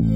Hey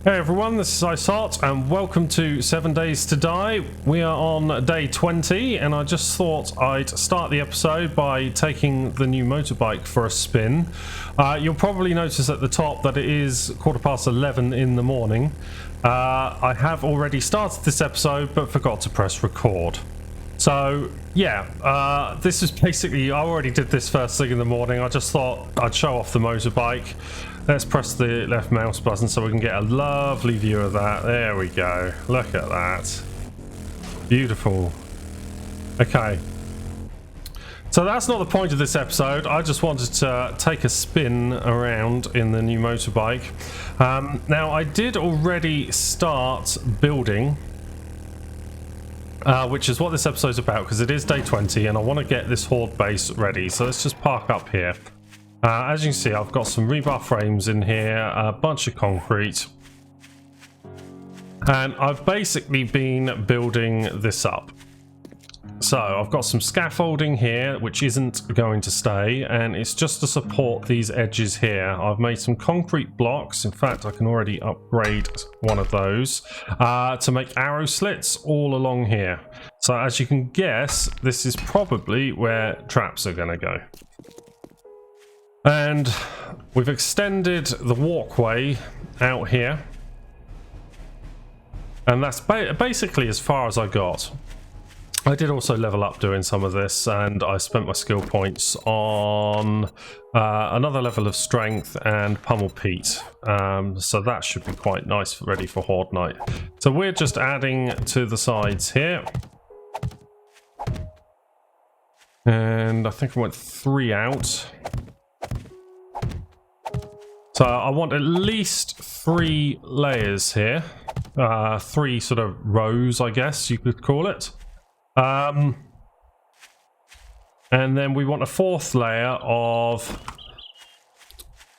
everyone, this is icehot and welcome to 7 Days to Die. We are on day 20 and I just thought I'd start the episode by taking the new motorbike for a spin. You'll probably notice at the top that it is 11:15 in the morning. I have already started this episode but forgot to press record. So yeah, this is basically, I already did this first thing in the morning. I just thought I'd show off the motorbike. Let's press the left mouse button so we can get a lovely view of that. There we go. Look at that. Beautiful. Okay. So that's not the point of this episode. I just wanted to take a spin around in the new motorbike. Now, I did already start building, which is what this episode's about, because it is day 20 and I want to get this horde base ready. So let's just park up here. As you can see, I've got some rebar frames in here, a bunch of concrete, and I've basically been building this up. So I've got some scaffolding here which isn't going to stay, and it's just to support these edges here. I've made some concrete blocks. In fact, I can already upgrade one of those to make arrow slits all along here. So as you can guess, this is probably where traps are going to go. And we've extended the walkway out here, and that's basically as far as I got. I did also level up doing some of this, and I spent my skill points on another level of strength and pummel peat, so that should be quite nice, ready for horde night. So we're just adding to the sides here, and I think I went 3 out. So I want at least 3 layers here, 3 sort of rows, I guess you could call it. And then we want a 4th layer of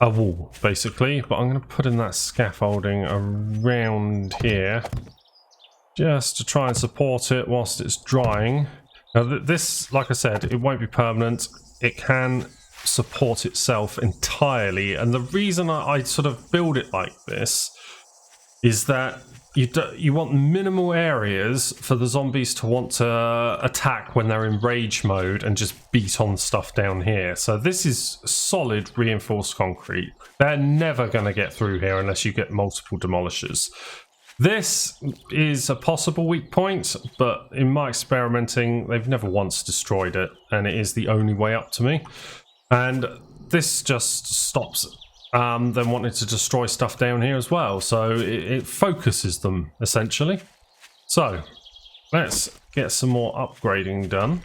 a wall, basically. But I'm going to put in that scaffolding around here, just to try and support it whilst it's drying. Now this, like I said, it won't be permanent. It can support itself entirely, and the reason I sort of build it like this is that you want minimal areas for the zombies to want to attack when they're in rage mode and just beat on stuff down here. So this is solid reinforced concrete. They're never going to get through here unless you get multiple demolishers. This is a possible weak point, but in my experimenting, they've never once destroyed it, and it is the only way up to me. And this just stops them wanting to destroy stuff down here as well. So it focuses them, essentially. So let's get some more upgrading done.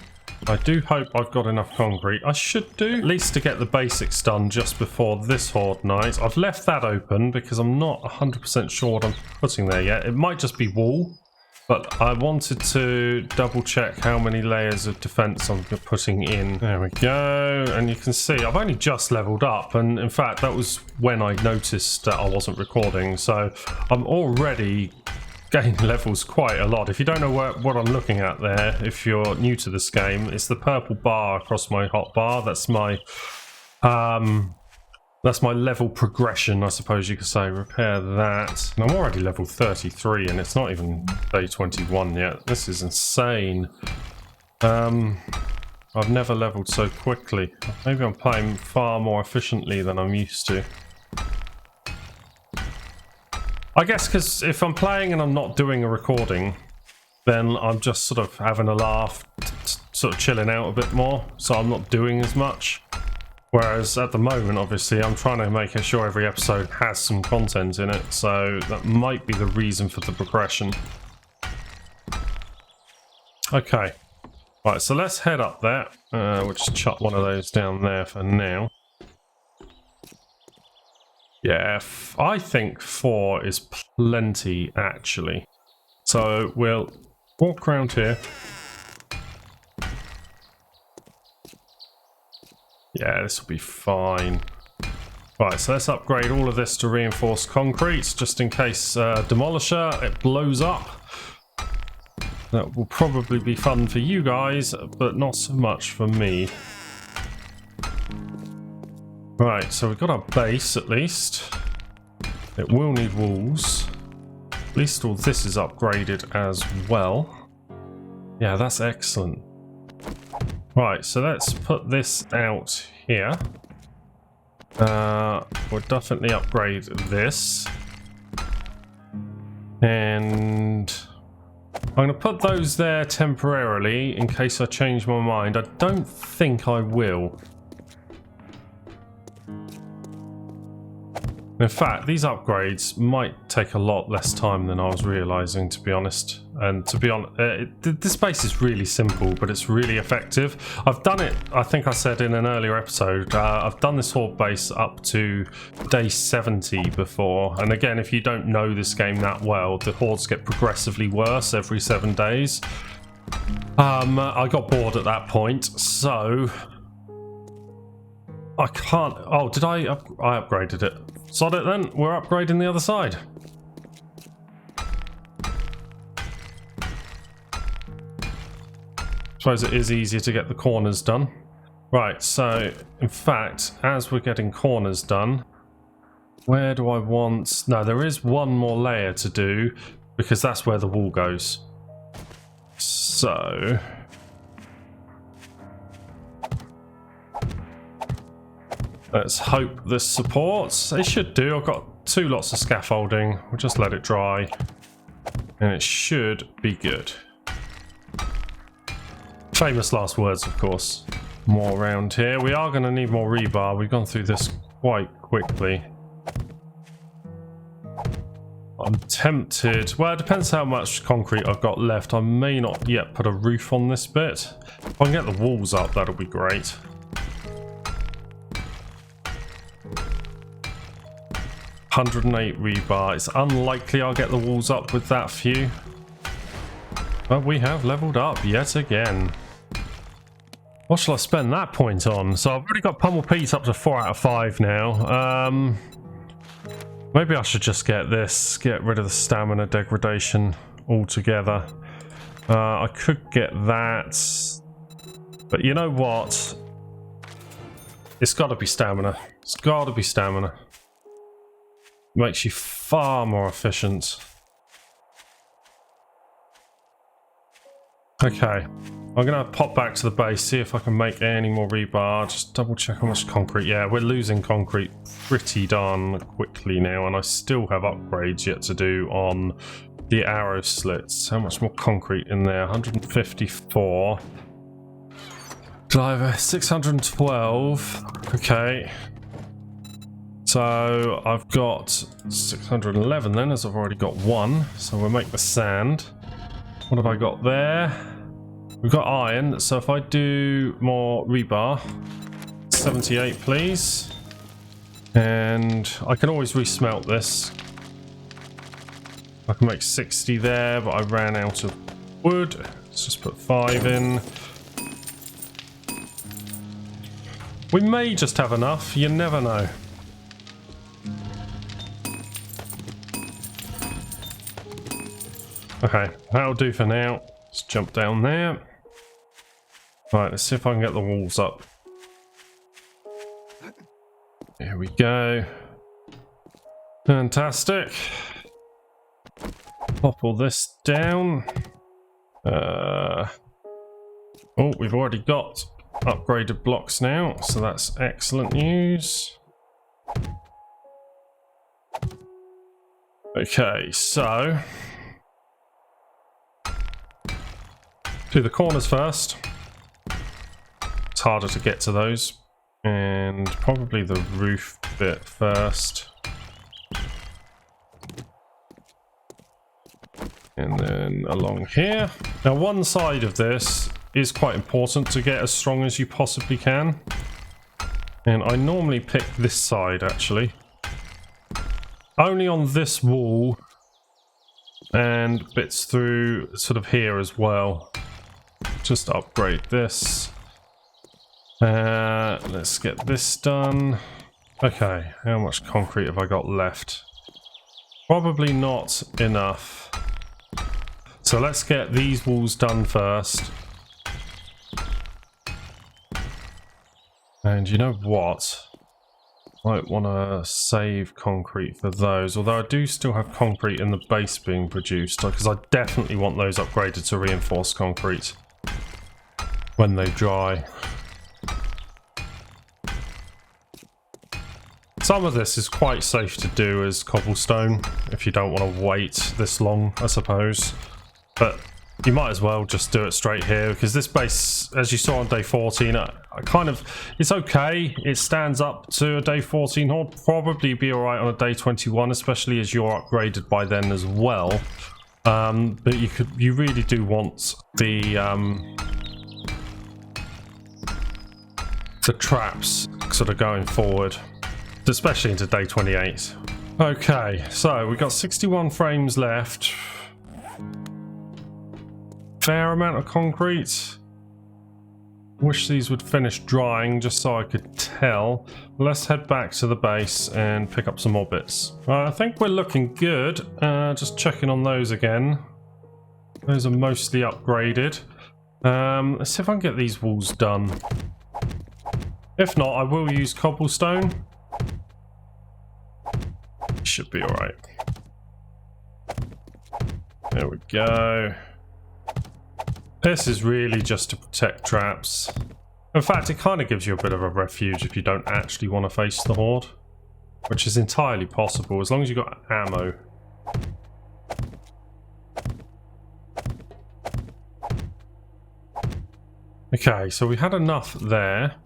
I do hope I've got enough concrete. I should do, at least to get the basics done just before this horde night. I've left that open because I'm not 100% sure what I'm putting there yet. It might just be wool. But I wanted to double check how many layers of defense I'm putting in. There we go. And you can see I've only just leveled up. And in fact, that was when I noticed that I wasn't recording. So I'm already gaining levels quite a lot. If you don't know what I'm looking at there, if you're new to this game, it's the purple bar across my hotbar. That's my level progression, I suppose you could say. Repair that. And I'm already level 33 and it's not even day 21 yet. This is insane. I've never leveled so quickly. Maybe I'm playing far more efficiently than I'm used to. I guess because if I'm playing and I'm not doing a recording, then I'm just sort of having a laugh, sort of chilling out a bit more, so I'm not doing as much. Whereas at the moment, obviously, I'm trying to make sure every episode has some content in it, so that might be the reason for the progression. Okay. Right, so let's head up there. We'll just chuck one of those down there for now. Yeah, I think 4 is plenty, actually. So we'll walk around here. Yeah, this will be fine. Right, so let's upgrade all of this to reinforced concrete, just in case demolisher, it blows up. That will probably be fun for you guys, but not so much for me. Right, so we've got our base at least. It will need walls. At least all this is upgraded as well. Yeah, that's excellent. Right, so let's put this out here. We'll definitely upgrade this. And I'm going to put those there temporarily in case I change my mind. I don't think I will. In fact, these upgrades might take a lot less time than I was realizing, to be honest. And to be honest, this base is really simple, but it's really effective. I've done it, I think I said in an earlier episode, I've done this horde base up to day 70 before. And again, if you don't know this game that well, the hordes get progressively worse every 7 days. I got bored at that point, so I can't. Oh, did I upgraded it? Sod it then, we're upgrading the other side. Suppose it is easier to get the corners done. Right, so in fact, as we're getting corners done, where do I want... No, there is one more layer to do because that's where the wall goes. So... let's hope this supports. It should do. I've got 2 lots of scaffolding. We'll just let it dry. And it should be good. Famous last words, of course. More around here. We are going to need more rebar. We've gone through this quite quickly. I'm tempted. Well, it depends how much concrete I've got left. I may not yet put a roof on this bit. If I can get the walls up, that'll be great. 108 rebar. It's unlikely I'll get the walls up with that few. But we have leveled up yet again. What shall I spend that point on? So I've already got Pummel Peat up to 4 out of 5 now. Maybe I should just get this. Get rid of the stamina degradation altogether. I could get that. But you know what? It's got to be stamina. It's got to be stamina. Makes you far more efficient. Okay, I'm gonna pop back to the base, see if I can make any more rebar. Just double check how much concrete. Yeah, we're losing concrete pretty darn quickly now, and I still have upgrades yet to do on the arrow slits. How much more concrete in there? 154. Driver 612. Okay. So I've got 611 then, as I've already got 1. So we'll make the sand. What have I got there? We've got iron. So if I do more rebar, 78 please. And I can always resmelt this. I can make 60 there, but I ran out of wood. Let's just put 5 in. We may just have enough. You never know. Okay, that'll do for now. Let's jump down there. Right, let's see if I can get the walls up. There we go. Fantastic. Pop all this down. Oh, we've already got upgraded blocks now, so that's excellent news. Okay, so do the corners first. It's harder to get to those. And probably the roof bit first. And then along here. Now one side of this is quite important to get as strong as you possibly can. And I normally pick this side actually. Only on this wall. And bits through sort of here as well. Just upgrade this. Let's get this done. Okay, how much concrete have I got left? Probably not enough. so let's get these walls done first. And you know what? Might want to save concrete for those, although I do still have concrete in the base being produced, because I definitely want those upgraded to reinforced concrete when they dry. Some of this is quite safe to do as cobblestone if you don't want to wait this long, I suppose. But you might as well just do it straight here, because this base, as you saw on day 14, it's okay. It stands up to a day 14 horde. Probably be alright on a day 21, especially as you're upgraded by then as well. But you really do want the traps sort of going forward, especially into day 28. Okay, so we've got 61 frames left. Fair amount of concrete. Wish these would finish drying just so I could tell. Let's head back to the base and pick up some more bits. I think we're looking good. Just checking on those again. Those are mostly upgraded. Let's see if I can get these walls done. If not, I will use cobblestone. Should be alright. There we go. This is really just to protect traps. In fact, it kind of gives you a bit of a refuge if you don't actually want to face the horde, which is entirely possible as long as you've got ammo. Okay, so we had enough there.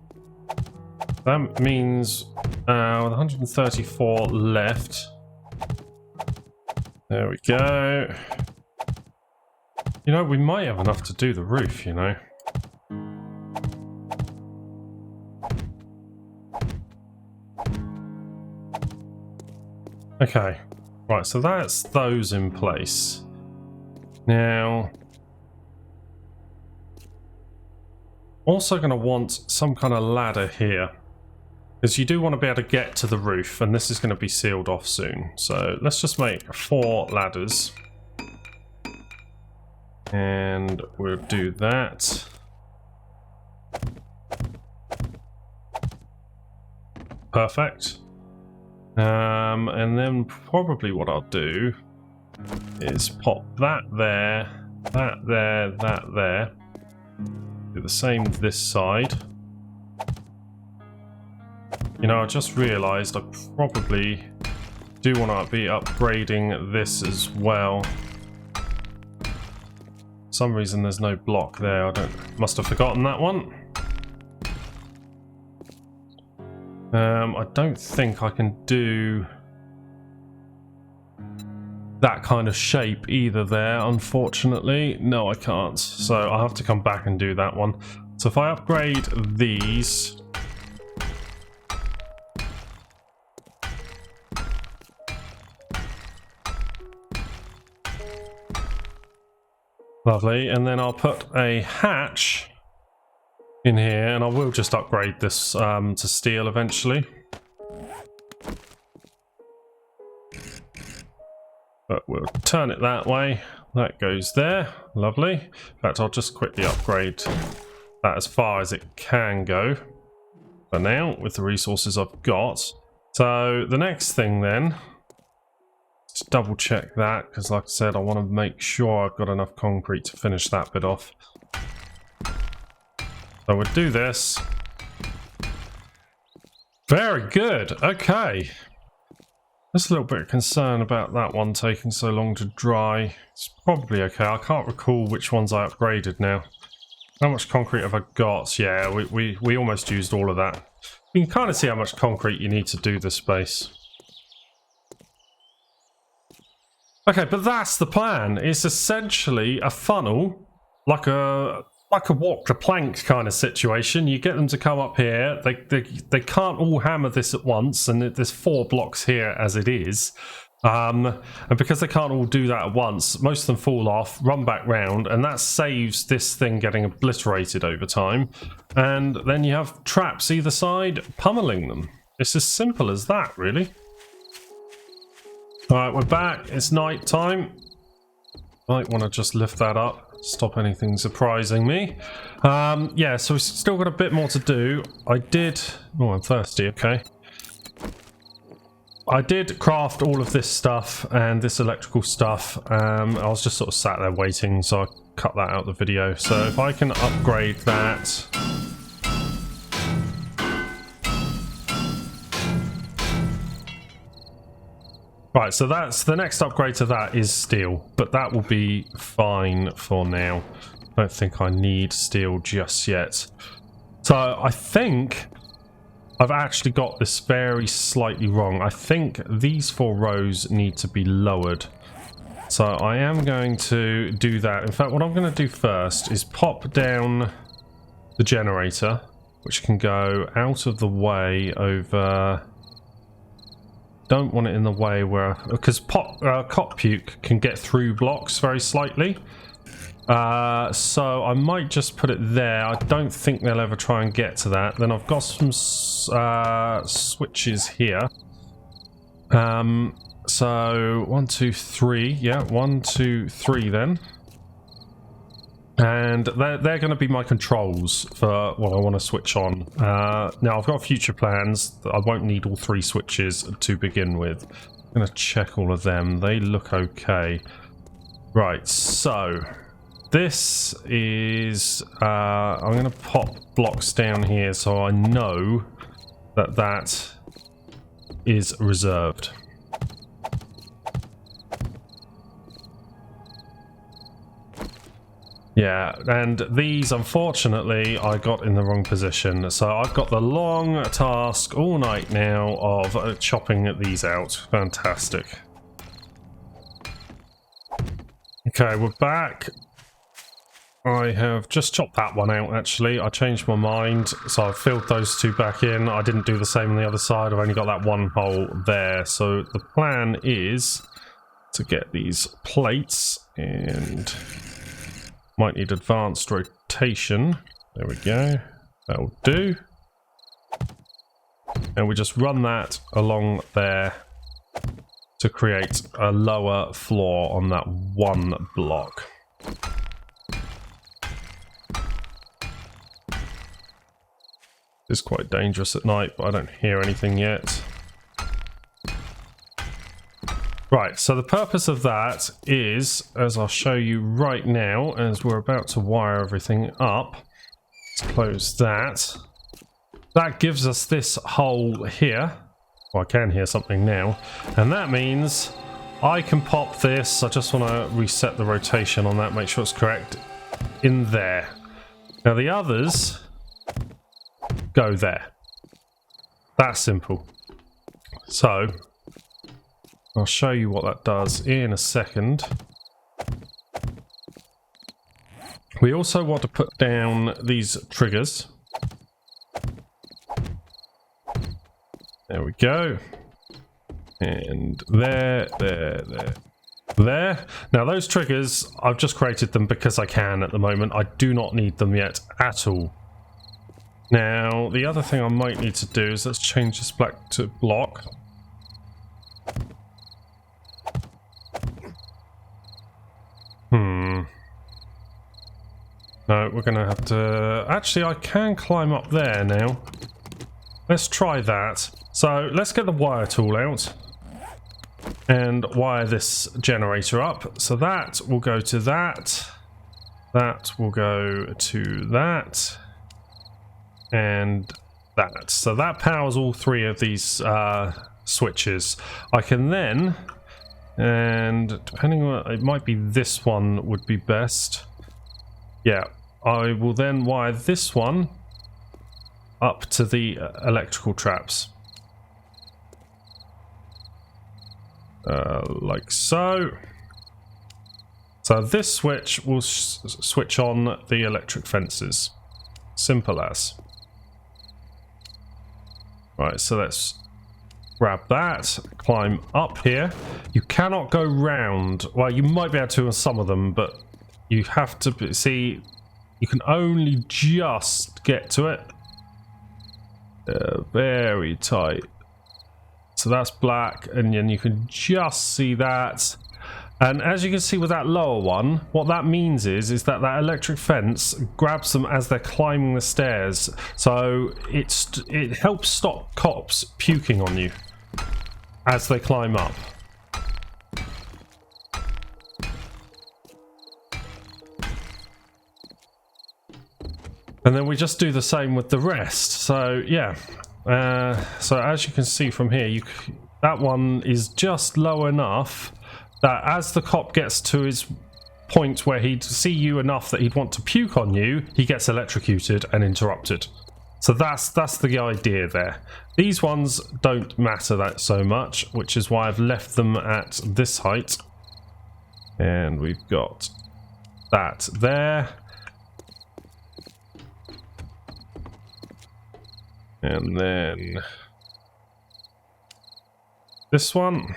That means with 134 left. There we go. You know, we might have enough to do the roof, you know. Okay, right, so that's those in place. Now, also going to want some kind of ladder here, because you do want to be able to get to the roof, and this is going to be sealed off soon. So let's just make 4 ladders. And we'll do that. Perfect. And then probably what I'll do is pop that there, that there, that there. Do the same this side. You know, I just realised I probably do want to be upgrading this as well. For some reason there's no block there. Must have forgotten that one. I don't think I can do that kind of shape either there, unfortunately. No, I can't. So I'll have to come back and do that one. So if I upgrade these, lovely, and then I'll put a hatch in here, and I will just upgrade this to steel eventually. But we'll turn it that way. That goes there. Lovely. In fact, I'll just quickly upgrade that as far as it can go for now with the resources I've got. So the next thing then, just double check that, because like I said, I want to make sure I've got enough concrete to finish that bit off. So we'll do this. Very good. Okay. Just a little bit of concern about that one taking so long to dry. It's probably okay. I can't recall which ones I upgraded now. How much concrete have I got? Yeah, we almost used all of that. You can kind of see how much concrete you need to do this space. Okay, but that's the plan. It's essentially a funnel, like a walk the plank kind of situation. You get them to come up here. They can't all hammer this at once, and there's 4 blocks here as it is. And because they can't all do that at once, most of them fall off, run back round, and that saves this thing getting obliterated over time. And then you have traps either side pummeling them. It's as simple as that, really. Alright, we're back. It's night time. Might want to just lift that up, stop anything surprising me. Yeah, so we've still got a bit more to do. I did... Oh, I'm thirsty, okay. I did craft all of this stuff and this electrical stuff. I was just sort of sat there waiting, so I cut that out of the video. So if I can upgrade that... Right, so that's the next upgrade to that is steel, but that will be fine for now. I don't think I need steel just yet. So I think I've actually got this very slightly wrong. I think these 4 rows need to be lowered. So I am going to do that. In fact, what I'm going to do first is pop down the generator, which can go out of the way over... Don't want it in the way where... Because cop puke can get through blocks very slightly. So I might just put it there. I don't think they'll ever try and get to that. Then I've got some switches here. So 1, 2, 3. Yeah, 1, 2, 3 then. And they're going to be my controls for what I want to switch on. Now, I've got future plans. I won't need all 3 switches to begin with. I'm going to check all of them. They look okay. Right, so this is... I'm going to pop blocks down here so I know that that is reserved. Yeah, and these, unfortunately, I got in the wrong position. So I've got the long task all night now of chopping these out. Fantastic. Okay, we're back. I have just chopped that one out, actually. I changed my mind, so I've filled those 2 back in. I didn't do the same on the other side. I've only got that 1 hole there. So the plan is to get these plates and... Might need advanced rotation. There we go. That'll do. And we just run that along there to create a lower floor on that 1 block. It's quite dangerous at night, but I don't hear anything yet. Right, so the purpose of that is, as I'll show you right now, as we're about to wire everything up, let's close that. That gives us this hole here. Well, I can hear something now. And that means I can pop this, I just want to reset the rotation on that, make sure it's correct, in there. Now the others go there. That's simple. So... I'll show you what that does in a second. We also want to put down these triggers. There we go. And there. Now those triggers, I've just created them because I can at the moment. I do not need them yet at all. Now, the other thing I might need to do is let's change this black to block. No, we're going to have to... Actually, I can climb up there now. Let's try that. So, let's get the wire tool out and wire this generator up. So that will go to that. That will go to that. And that. So that powers all 3 of these switches. I can then... And depending on... It might be this one would be best. Yeah, I will then wire this one up to the electrical traps. Like so. So this switch will switch on the electric fences. Simple as. Right, so let's grab that, climb up here. You cannot go round. Well, you might be able to on some of them, but you have to see, you can only just get to it. Very tight. So that's black, and then you can just see that. And as you can see with that lower one, what that means is that that electric fence grabs them as they're climbing the stairs. So it helps stop cops puking on you as they climb up. And then we just do the same with the rest. So yeah, so as you can see from here, that one is just low enough that as the cop gets to his point where he'd see you enough that he'd want to puke on you, he gets electrocuted and interrupted. So that's the idea there. These ones don't matter that so much, which is why I've left them at this height. And we've got that there. And then this one.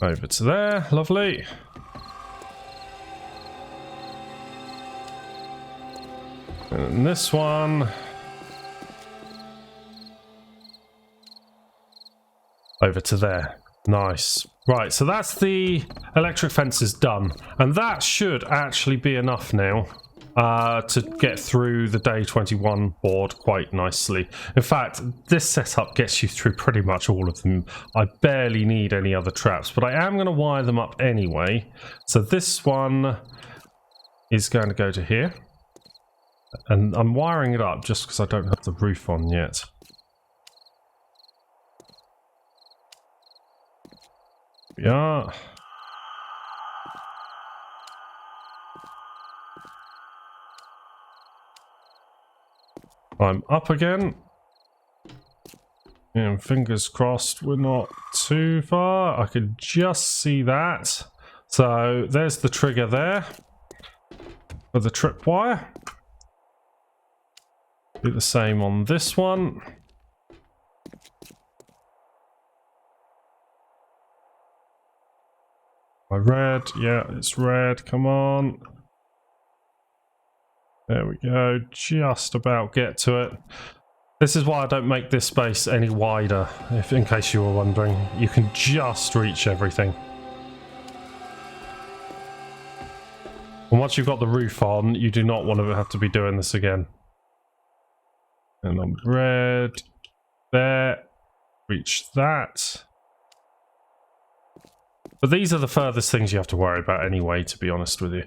Over to there, lovely. And this one. Over to there. Nice. Right, so that's the electric fences done. And that should actually be enough now to get through the day 21 board quite nicely. In fact, this setup gets you through pretty much all of them. I barely need any other traps, but I am going to wire them up anyway. So this one is going to go to here. And I'm wiring it up just because I don't have the roof on yet. We are. I'm up again. And fingers crossed we're not too far. I can just see that. So there's the trigger there for the tripwire. Do the same on this one. Red, yeah, it's red, come on. There we go, just about get to it. This is why I don't make this space any wider, in case you were wondering. You can just reach everything. And once you've got the roof on, you do not want to have to be doing this again. And I'm red, there, reach that. But these are the furthest things you have to worry about anyway, to be honest with you.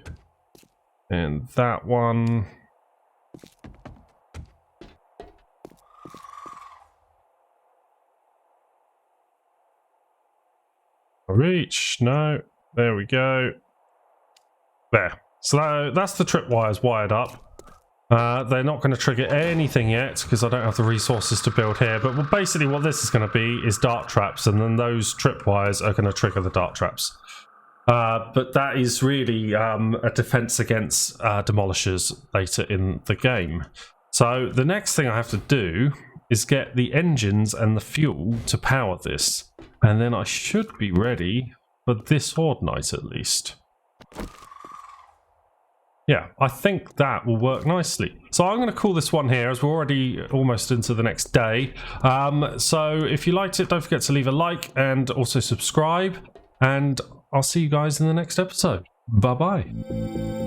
And that one. Reach, no, there we go. There. So that's the tripwires wired up. They're not going to trigger anything yet because I don't have the resources to build here, but basically what this is going to be is dart traps, and then those tripwires are going to trigger the dart traps. But that is really a defense against demolishers later in the game. So the next thing I have to do is get the engines and the fuel to power this, and then I should be ready for this horde night at least. Yeah, I think that will work nicely. So I'm going to call this one here as we're already almost into the next day. So if you liked it, don't forget to leave a like and also subscribe. And I'll see you guys in the next episode. Bye-bye.